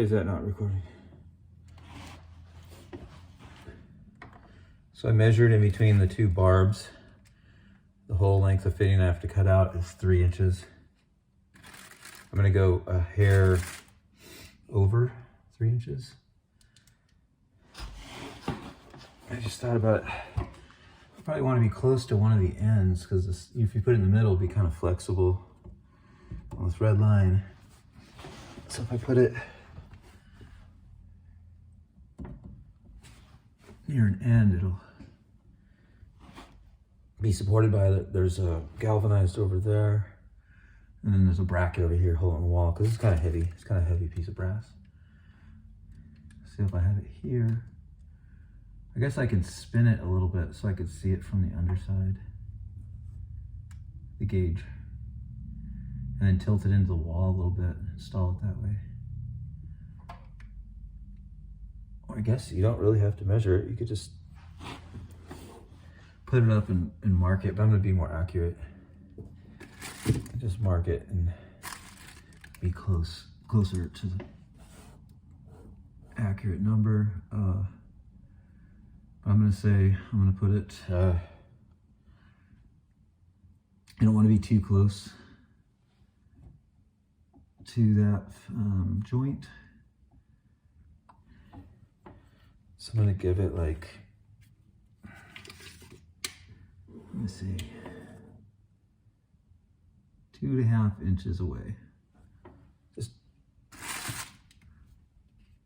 Is that not recording? So I measured in between the two barbs. The whole length of fitting I have to cut out is 3 inches. I'm gonna go a hair over 3 inches. I just thought about it. I probably want to be close to one of the ends because if you put it in the middle, it'll be kind of flexible on this red line. So if I put it near an end, it'll be supported by there's a galvanized over there, and then there's a bracket over here holding the wall because it's kind of heavy. It's kind of a heavy piece of brass. See if I have it here. I guess I can spin it a little bit so I could see it from the underside, the gauge, and then tilt it into the wall a little bit and install it that way. Or I guess you don't really have to measure it. You could just put it up and mark it, but I'm going to be more accurate. Just mark it and be closer to the accurate number. I'm going to say, I'm going to put it, I don't want to be too close to that joint. So I'm going to give it like, let me see, 2.5 inches away. Just,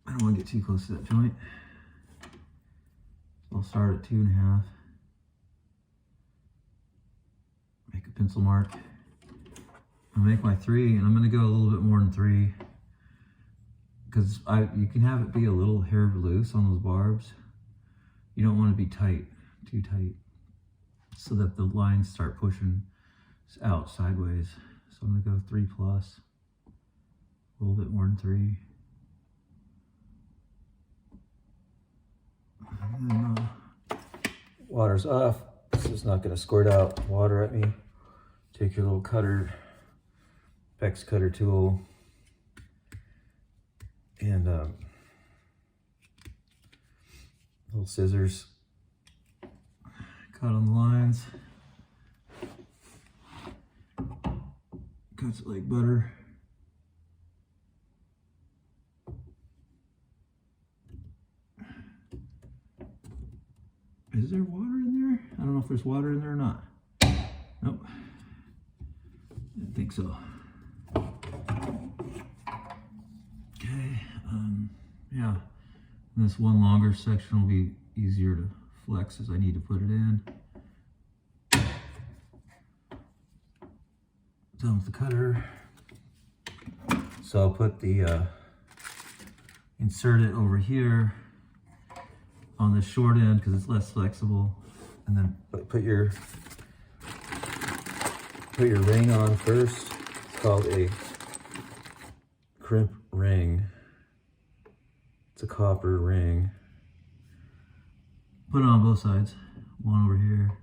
I don't want to get too close to that joint. I'll start at 2.5. Make a pencil mark. I'll make my 3, and I'm going to go a little bit more than 3 because you can have it be a little hair loose on those barbs. You don't want to be tight, too tight, so that the lines start pushing out sideways. So I'm going to go 3+, a little bit more than 3. Water's off. This is not going to squirt out water at me. Take your little cutter, PEX cutter tool, and little scissors. Cut on the lines. Cuts it like butter. Is there water in there? I don't know if there's water in there or not. Nope. Didn't think so. Okay. Yeah. And this one longer section will be easier to flex as I need to put it in. Done with the cutter. So I'll put the insert it over here on the short end because it's less flexible, and then put your ring on first. It's called a crimp ring. It's a copper ring. Put it on both sides. One over here,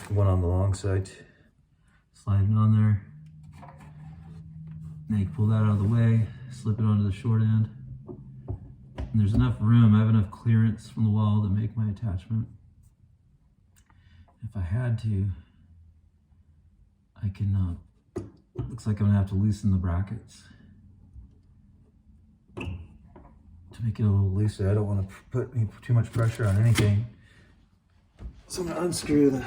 one on the long side. Slide it on there. Now you can pull that out of the way, slip it onto the short end. And there's enough room, I have enough clearance from the wall to make my attachment. If I had to, I can, looks like I'm gonna have to loosen the brackets to make it a little looser. I don't want to put too much pressure on anything. So I'm gonna unscrew the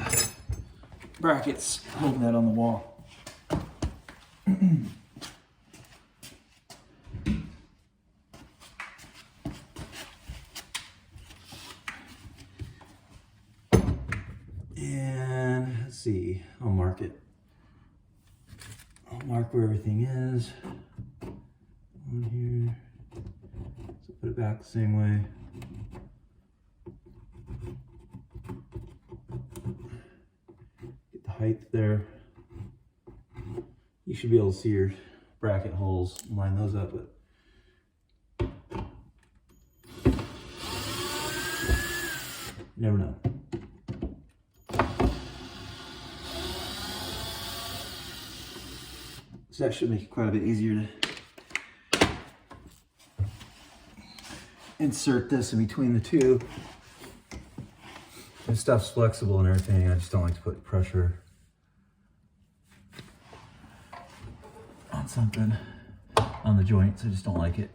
brackets, holding that on the wall. And let's see, I'll mark it. I'll mark where everything is on here. So put it back the same way. Get the height there. You should be able to see your bracket holes, line those up, but you never know. So that should make it quite a bit easier to insert this in between the two. This stuff's flexible and everything. I just don't like to put pressure on something, on the joints. I just don't like it.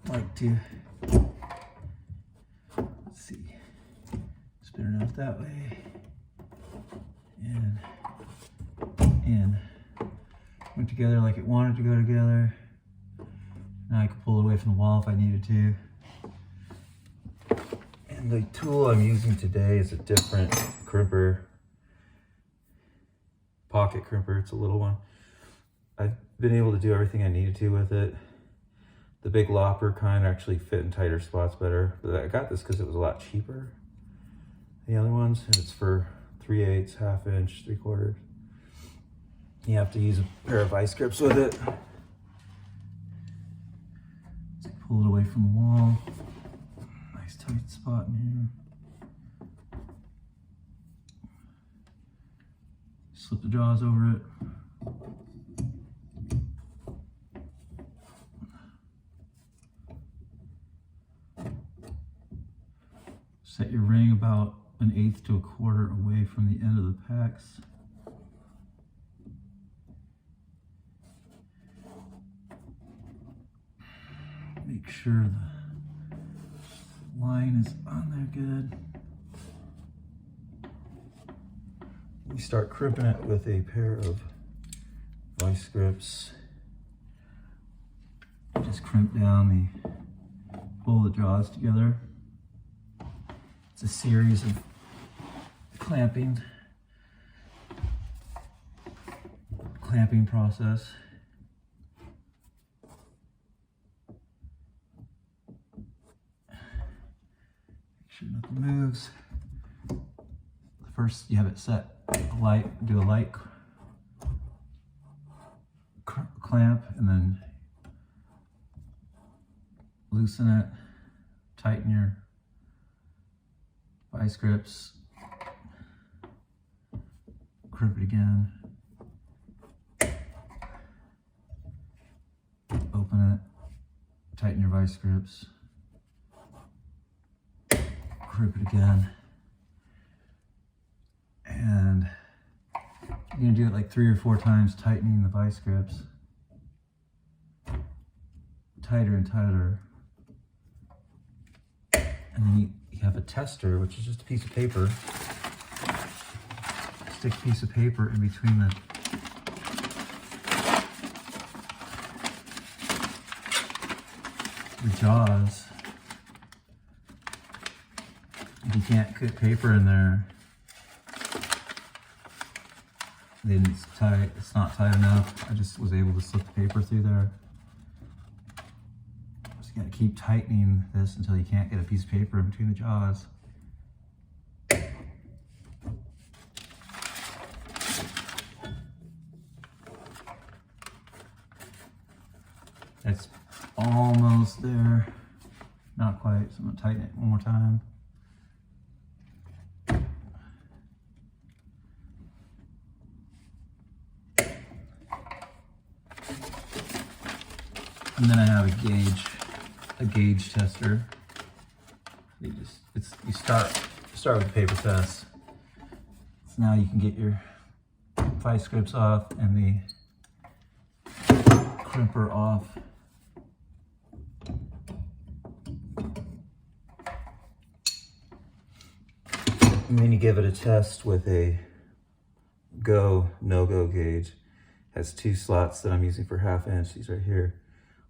I like to, let's see, spin it out that way, and in. Went together like it wanted to go together. Now I can pull it away from the wall if I needed to. And the tool I'm using today is a different crimper, pocket crimper. It's a little one. I've been able to do everything I needed to with it. The big lopper kind actually fit in tighter spots better. But I got this because it was a lot cheaper than the other ones. And it's for 3/8, 1/2 inch, 3/4. You have to use a pair of vice grips with it. So pull it away from the wall. Nice tight spot in here. Slip the jaws over it. Set your ring about 1/8 to 1/4 away from the end of the packs. Make sure the line is on there good. We start crimping it with a pair of vice grips. Just crimp down pull the jaws together. It's a series of clamping process. Make sure nothing moves. First, you have it set do a light clamp, and then loosen it, tighten your vice grips, crimp it again, open it, tighten your vice grips, crimp it again. And you're gonna do it like 3 or 4 times, tightening the vice grips, tighter and tighter. And then you have a tester, which is just a piece of paper. Stick a piece of paper in between the jaws. If you can't get paper in there, then it's tight. It's not tight enough. I just was able to slip the paper through there. So you got to keep tightening this until you can't get a piece of paper in between the jaws. It's almost there. Not quite. So I'm going to tighten it one more time. And then I have a gauge tester. You start with the paper test. So now you can get your vice grips off and the crimper off. And then you give it a test with a go, no-go gauge. It has 2 slots that I'm using for 1/2 inch. These right here.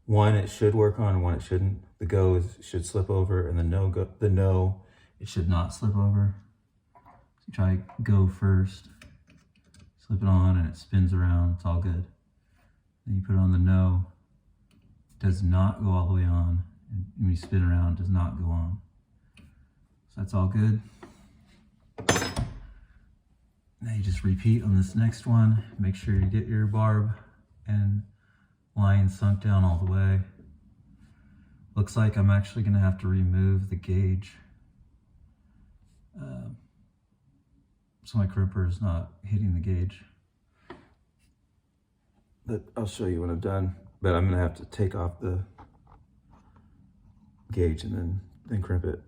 One it should work on, and one it shouldn't. The go should slip over, and the no, it should not slip over. So you try go first, slip it on, and it spins around. It's all good. Then you put it on the no. It does not go all the way on, and when you spin around, it does not go on. So that's all good. Now you just repeat on this next one. Make sure you get your barb and line sunk down all the way. Looks like I'm actually going to have to remove the gauge. So my crimper is not hitting the gauge. But I'll show you when I'm done. But I'm gonna have to take off the gauge and then crimp it.